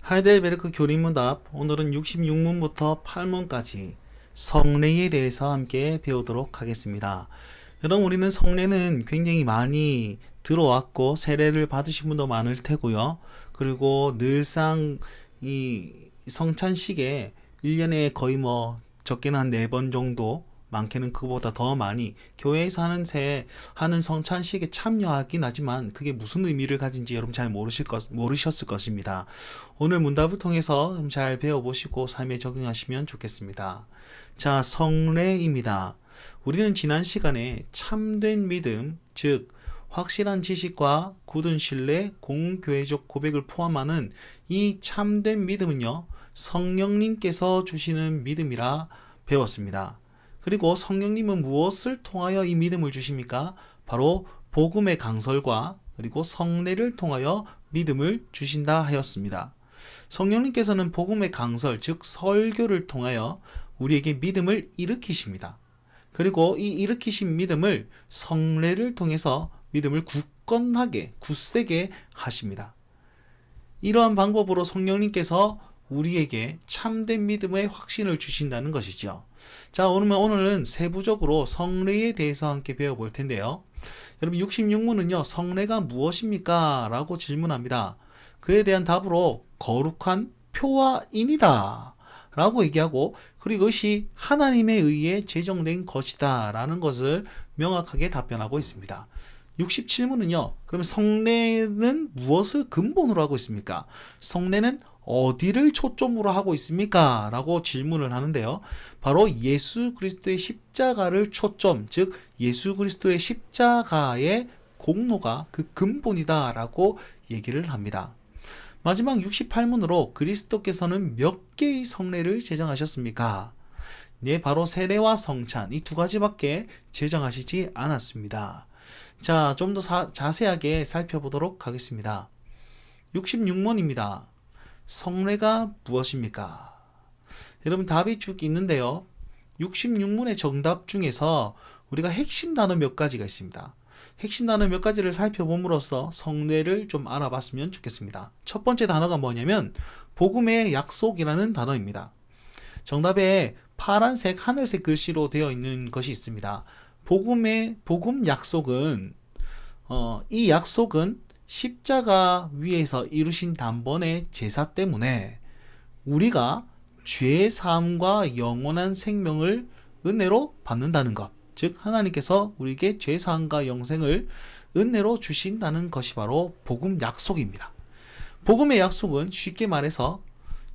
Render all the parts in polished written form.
하이델베르크 교리문답, 오늘은 66문부터 8문까지 성례에 대해서 함께 배우도록 하겠습니다. 여러분, 우리는 성례는 굉장히 많이 들어왔고 세례를 받으신 분도 많을 테고요. 그리고 늘상 이 성찬식에 1년에 거의 적게는 한 4번 정도, 많게는 그보다 더 많이 교회에서 하는 성찬식에 참여하긴 하지만 그게 무슨 의미를 가진지 여러분 잘 모르셨을 것입니다. 오늘 문답을 통해서 좀 잘 배워보시고 삶에 적용하시면 좋겠습니다. 자, 성례입니다. 우리는 지난 시간에 참된 믿음, 즉 확실한 지식과 굳은 신뢰, 공교회적 고백을 포함하는 이 참된 믿음은요, 성령님께서 주시는 믿음이라 배웠습니다. 그리고 성령님은 무엇을 통하여 이 믿음을 주십니까? 바로 복음의 강설과 그리고 성례를 통하여 믿음을 주신다 하였습니다. 성령님께서는 복음의 강설, 즉 설교를 통하여 우리에게 믿음을 일으키십니다. 그리고 이 일으키신 믿음을 성례를 통해서 믿음을 굳건하게, 굳세게 하십니다. 이러한 방법으로 성령님께서 우리에게 참된 믿음의 확신을 주신다는 것이죠. 자, 오늘은 세부적으로 성례에 대해서 함께 배워볼 텐데요. 여러분, 66문은요, 성례가 무엇입니까? 라고 질문합니다. 그에 대한 답으로 거룩한 표와 인이다 라고 얘기하고, 그리고 이것이 하나님에 의해 제정된 것이다 라는 것을 명확하게 답변하고 있습니다. 67문은요, 그러면 성례는 무엇을 근본으로 하고 있습니까? 성례는 어디를 초점으로 하고 있습니까? 라고 질문을 하는데요. 바로 예수 그리스도의 십자가를 초점, 즉 예수 그리스도의 십자가의 공로가 그 근본이다 라고 얘기를 합니다. 마지막 68문으로 그리스도께서는 몇 개의 성례를 제정하셨습니까? 네, 바로 세례와 성찬, 이 두 가지밖에 제정하시지 않았습니다. 자, 좀 더 자세하게 살펴보도록 하겠습니다. 66문입니다. 성례가 무엇입니까? 여러분, 답이 쭉 있는데요. 66문의 정답 중에서 우리가 핵심 단어 몇 가지가 있습니다. 핵심 단어 몇 가지를 살펴봄으로써 성례를 좀 알아봤으면 좋겠습니다. 첫 번째 단어가 뭐냐면 복음의 약속이라는 단어입니다. 정답에 파란색, 하늘색 글씨로 되어 있는 것이 있습니다. 복음 약속은 이 약속은 십자가 위에서 이루신 단번의 제사 때문에 우리가 죄 사함과 영원한 생명을 은혜로 받는다는 것, 즉 하나님께서 우리에게 죄 사함과 영생을 은혜로 주신다는 것이 바로 복음 약속입니다. 복음의 약속은 쉽게 말해서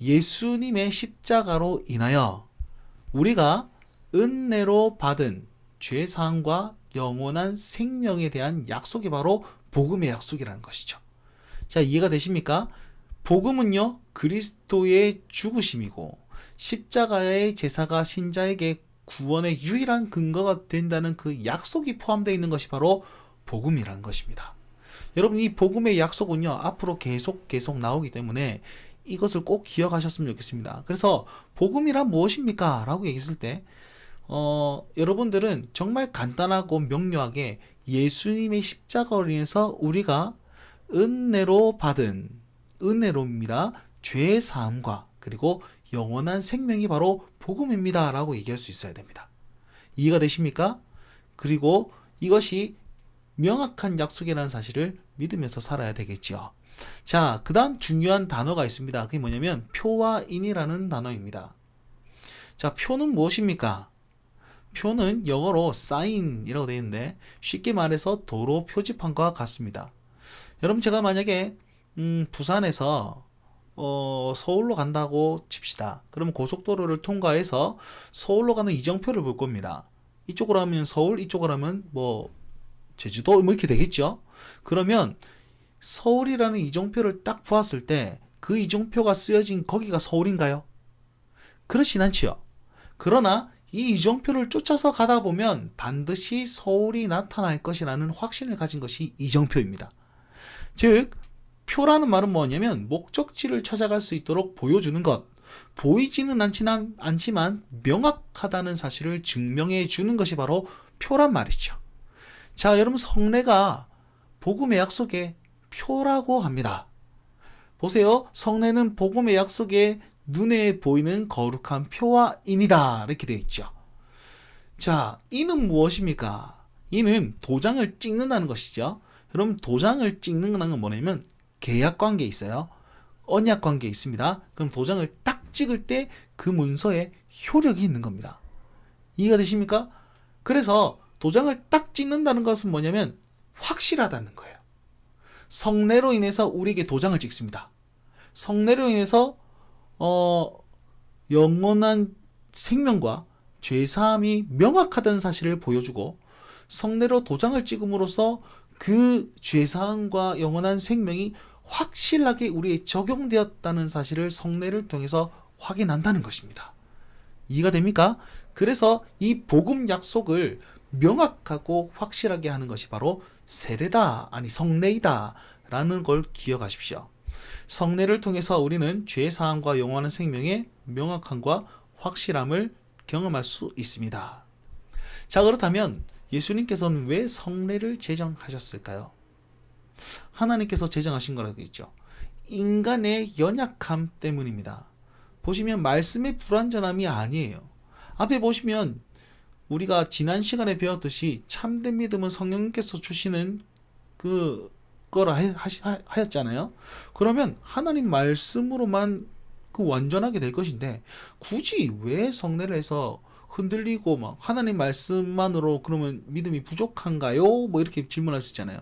예수님의 십자가로 인하여 우리가 은혜로 받은 죄 사함과 영원한 생명에 대한 약속이 바로 복음의 약속이라는 것이죠. 자, 이해가 되십니까? 복음은요, 그리스도의 죽으심이고 십자가의 제사가 신자에게 구원의 유일한 근거가 된다는 그 약속이 포함되어 있는 것이 바로 복음이라는 것입니다. 여러분, 이 복음의 약속은요, 앞으로 계속 나오기 때문에 이것을 꼭 기억하셨으면 좋겠습니다. 그래서 복음이란 무엇입니까? 라고 얘기했을 때 여러분들은 정말 간단하고 명료하게 예수님의 십자가로 인해서 우리가 은혜로 받은 은혜로입니다. 죄 사함과 그리고 영원한 생명이 바로 복음입니다. 라고 얘기할 수 있어야 됩니다. 이해가 되십니까? 그리고 이것이 명확한 약속이라는 사실을 믿으면서 살아야 되겠죠. 자, 그 다음 중요한 단어가 있습니다. 그게 뭐냐면 표와 인이라는 단어입니다. 자, 표는 무엇입니까? 표는 영어로 sign이라고 되어 있는데 쉽게 말해서 도로 표지판과 같습니다. 여러분, 제가 만약에 부산에서 서울로 간다고 칩시다. 그러면 고속도로를 통과해서 서울로 가는 이정표를 볼 겁니다. 이쪽으로 하면 서울, 이쪽으로 하면 제주도 이렇게 되겠죠. 그러면 서울이라는 이정표를 딱 보았을 때 그 이정표가 쓰여진 거기가 서울인가요? 그렇진 않지요. 그러나 이 이정표를 쫓아서 가다 보면 반드시 서울이 나타날 것이라는 확신을 가진 것이 이정표입니다. 즉, 표라는 말은 뭐냐면 목적지를 찾아갈 수 있도록 보여주는 것, 보이지는 않지만 명확하다는 사실을 증명해 주는 것이 바로 표란 말이죠. 자, 여러분, 성례가 복음의 약속의 표라고 합니다. 보세요. 성례는 복음의 약속에 눈에 보이는 거룩한 표와 인이다. 이렇게 되어 있죠. 자, 이는 무엇입니까? 이는 도장을 찍는다는 것이죠. 그럼 도장을 찍는다는 건 뭐냐면 계약 관계에 있어요. 언약 관계에 있습니다. 그럼 도장을 딱 찍을 때 그 문서에 효력이 있는 겁니다. 이해가 되십니까? 그래서 도장을 딱 찍는다는 것은 뭐냐면 확실하다는 거예요. 성례로 인해서 우리에게 도장을 찍습니다. 성례로 인해서 영원한 생명과 죄사함이 명확하다는 사실을 보여주고, 성례로 도장을 찍음으로써 그 죄사함과 영원한 생명이 확실하게 우리에 적용되었다는 사실을 성례를 통해서 확인한다는 것입니다. 이해가 됩니까? 그래서 이 복음 약속을 명확하고 확실하게 하는 것이 바로 세례다, 아니 성례이다 라는 걸 기억하십시오. 성례를 통해서 우리는 죄사함과 영원한 생명의 명확함과 확실함을 경험할 수 있습니다. 자, 그렇다면 예수님께서는 왜 성례를 제정하셨을까요? 하나님께서 제정하신 거라고 했죠. 인간의 연약함 때문입니다. 보시면 말씀의 불완전함이 아니에요. 앞에 보시면 우리가 지난 시간에 배웠듯이 참된 믿음은 성령님께서 주시는 그거라 하였잖아요. 그러면 하나님 말씀으로만 완전하게 될 것인데 굳이 왜 성례를 해서 흔들리고 막 하나님 말씀만으로 그러면 믿음이 부족한가요? 뭐 이렇게 질문할 수 있잖아요.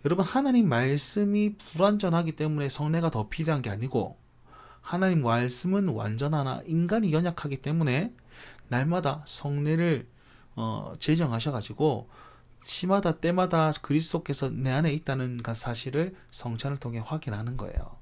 여러분, 하나님 말씀이 불완전하기 때문에 성례가 더 필요한 게 아니고, 하나님 말씀은 완전하나 인간이 연약하기 때문에 날마다 성례를 제정하셔가지고 시마다 때마다 그리스도께서 내 안에 있다는 사실을 성찬을 통해 확인하는 거예요.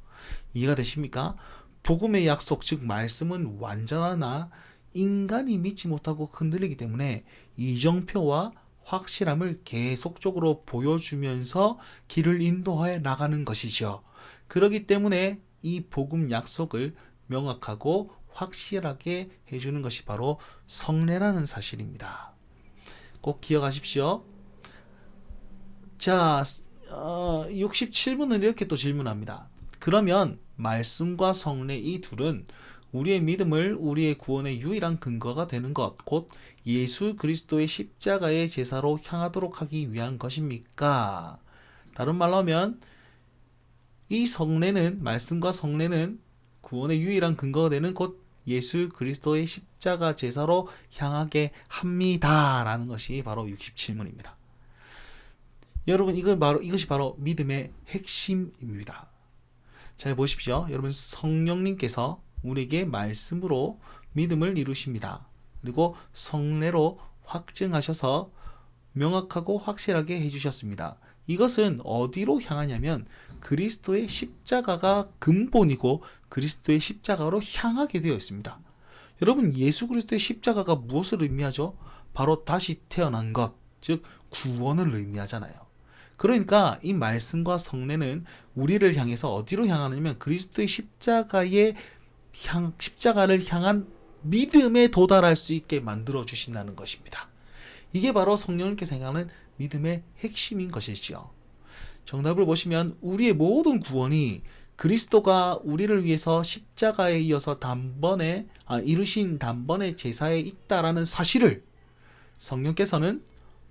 이해가 되십니까? 복음의 약속, 즉 말씀은 완전하나 인간이 믿지 못하고 흔들리기 때문에 이정표와 확실함을 계속적으로 보여주면서 길을 인도해 나가는 것이죠. 그렇기 때문에 이 복음 약속을 명확하고 확실하게 해주는 것이 바로 성례라는 사실입니다. 꼭 기억하십시오. 자, 67문은 이렇게 또 질문합니다. 그러면 말씀과 성례 이 둘은 우리의 믿음을 우리의 구원의 유일한 근거가 되는 것, 곧 예수 그리스도의 십자가의 제사로 향하도록 하기 위한 것입니까? 다른 말로 하면 이 성례는, 말씀과 성례는 구원의 유일한 근거가 되는 곧 예수 그리스도의 십자가 제사로 향하게 합니다 라는 것이 바로 67문입니다. 여러분, 이것이 바로 믿음의 핵심입니다. 잘 보십시오. 여러분, 성령님께서 우리에게 말씀으로 믿음을 이루십니다. 그리고 성례로 확증하셔서 명확하고 확실하게 해주셨습니다. 이것은 어디로 향하냐면 그리스도의 십자가가 근본이고 그리스도의 십자가로 향하게 되어 있습니다. 여러분, 예수 그리스도의 십자가가 무엇을 의미하죠? 바로 다시 태어난 것, 즉 구원을 의미하잖아요. 그러니까 이 말씀과 성례는 우리를 향해서 어디로 향하냐면 그리스도의 십자가를 향한 믿음에 도달할 수 있게 만들어 주신다는 것입니다. 이게 바로 성령님께서 행하는 믿음의 핵심인 것이지요. 정답을 보시면 우리의 모든 구원이 그리스도가 우리를 위해서 십자가에 이어서 이루신 단번에 제사에 있다라는 사실을 성령께서는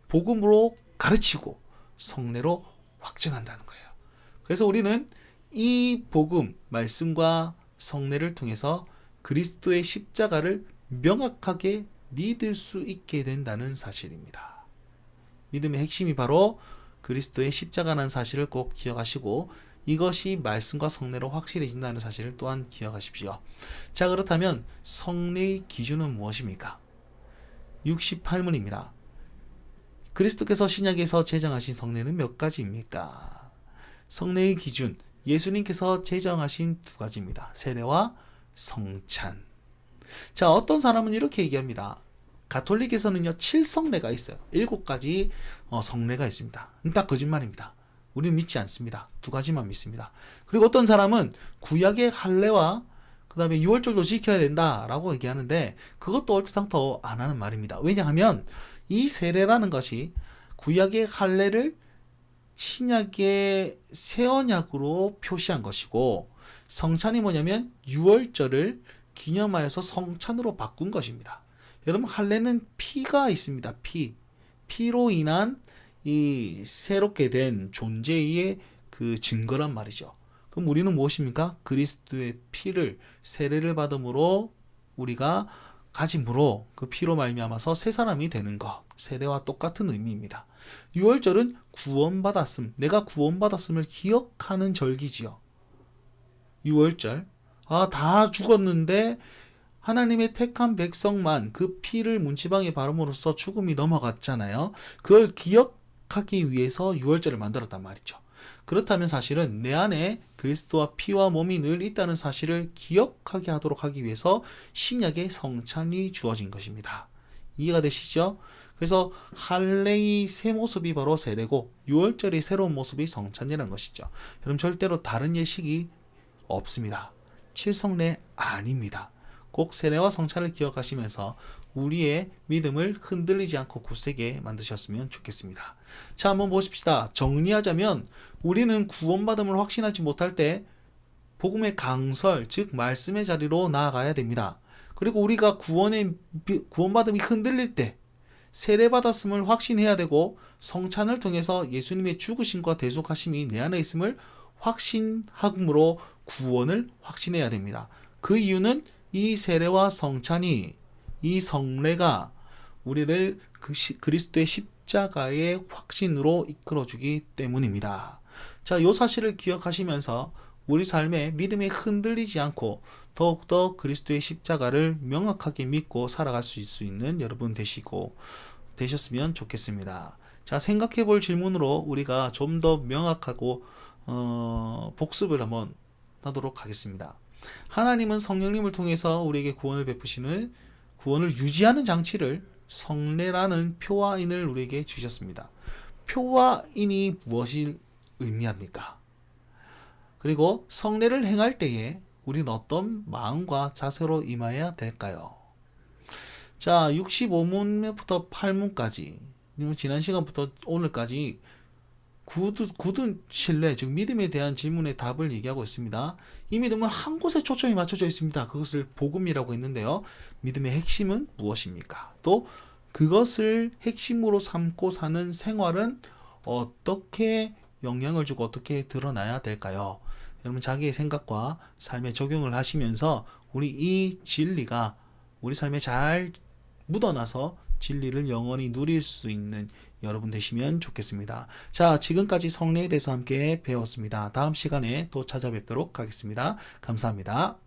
복음으로 가르치고 성례로 확증한다는 거예요. 그래서 우리는 이 복음, 말씀과 성례를 통해서 그리스도의 십자가를 명확하게 믿을 수 있게 된다는 사실입니다. 믿음의 핵심이 바로 그리스도의 십자가라는 사실을 꼭 기억하시고 이것이 말씀과 성례로 확실해진다는 사실을 또한 기억하십시오. 자, 그렇다면 성례의 기준은 무엇입니까? 68문입니다. 그리스도께서 신약에서 제정하신 성례는 몇 가지입니까? 성례의 기준, 예수님께서 제정하신 두 가지입니다. 세례와 성찬. 자, 어떤 사람은 이렇게 얘기합니다. 가톨릭에서는요 7성례가 있어요. 7가지 성례가 있습니다. 딱 거짓말입니다. 우리는 믿지 않습니다. 두 가지만 믿습니다. 그리고 어떤 사람은 구약의 할례와 그 다음에 유월절도 지켜야 된다라고 얘기하는데 그것도 얼토당토 안 하는 말입니다. 왜냐하면 이 세례라는 것이 구약의 할례를 신약의 새 언약으로 표시한 것이고, 성찬이 뭐냐면 유월절을 기념하여서 성찬으로 바꾼 것입니다. 여러분, 할례는 피가 있습니다. 피로 인한 이 새롭게 된 존재의 그 증거란 말이죠. 그럼 우리는 무엇입니까? 그리스도의 피를, 세례를 받음으로 우리가 가짐으로 그 피로 말미암아서 새 사람이 되는 것, 세례와 똑같은 의미입니다. 유월절은 구원받았음, 내가 구원받았음을 기억하는 절기지요. 유월절, 다 죽었는데 하나님의 택한 백성만 그 피를 문지방에 바름으로써 죽음이 넘어갔잖아요. 그걸 기억하기 위해서 유월절을 만들었단 말이죠. 그렇다면 사실은 내 안에 그리스도와 피와 몸이 늘 있다는 사실을 기억하게 하도록 하기 위해서 신약의 성찬이 주어진 것입니다. 이해가 되시죠? 그래서 할례의 새 모습이 바로 세례고, 유월절의 새로운 모습이 성찬이라는 것이죠. 여러분, 절대로 다른 예식이 없습니다. 칠성례 아닙니다. 꼭 세례와 성찬을 기억하시면서 우리의 믿음을 흔들리지 않고 굳세게 만드셨으면 좋겠습니다. 자, 한번 보십시다. 정리하자면 우리는 구원받음을 확신하지 못할 때 복음의 강설, 즉 말씀의 자리로 나아가야 됩니다. 그리고 우리가 구원받음이 흔들릴 때 세례받았음을 확신해야 되고, 성찬을 통해서 예수님의 죽으심과 대속하심이 내 안에 있음을 확신함으로 구원을 확신해야 됩니다. 그 이유는 이 세례와 성찬이, 이 성례가 우리를 그리스도의 십자가의 확신으로 이끌어주기 때문입니다. 자, 이 사실을 기억하시면서 우리 삶의 믿음에 흔들리지 않고 더욱더 그리스도의 십자가를 명확하게 믿고 살아갈 수 있는 여러분 되셨으면 좋겠습니다. 자, 생각해 볼 질문으로 우리가 좀 더 명확하고 복습을 한번 하도록 하겠습니다. 하나님은 성령님을 통해서 우리에게 구원을 베푸시는, 구원을 유지하는 장치를 성례라는 표와 인을 우리에게 주셨습니다. 표와 인이 무엇을 의미합니까? 그리고 성례를 행할 때에 우리는 어떤 마음과 자세로 임해야 될까요? 자, 65문부터 8문까지, 지난 시간부터 오늘까지 굳은 신뢰, 즉 믿음에 대한 질문의 답을 얘기하고 있습니다. 이 믿음은 한 곳에 초점이 맞춰져 있습니다. 그것을 복음이라고 했는데요. 믿음의 핵심은 무엇입니까? 또 그것을 핵심으로 삼고 사는 생활은 어떻게 영향을 주고 어떻게 드러나야 될까요? 여러분, 자기의 생각과 삶에 적용을 하시면서 우리 이 진리가 우리 삶에 잘 묻어나서 진리를 영원히 누릴 수 있는 여러분 되시면 좋겠습니다. 자, 지금까지 성례에 대해서 함께 배웠습니다. 다음 시간에 또 찾아뵙도록 하겠습니다. 감사합니다.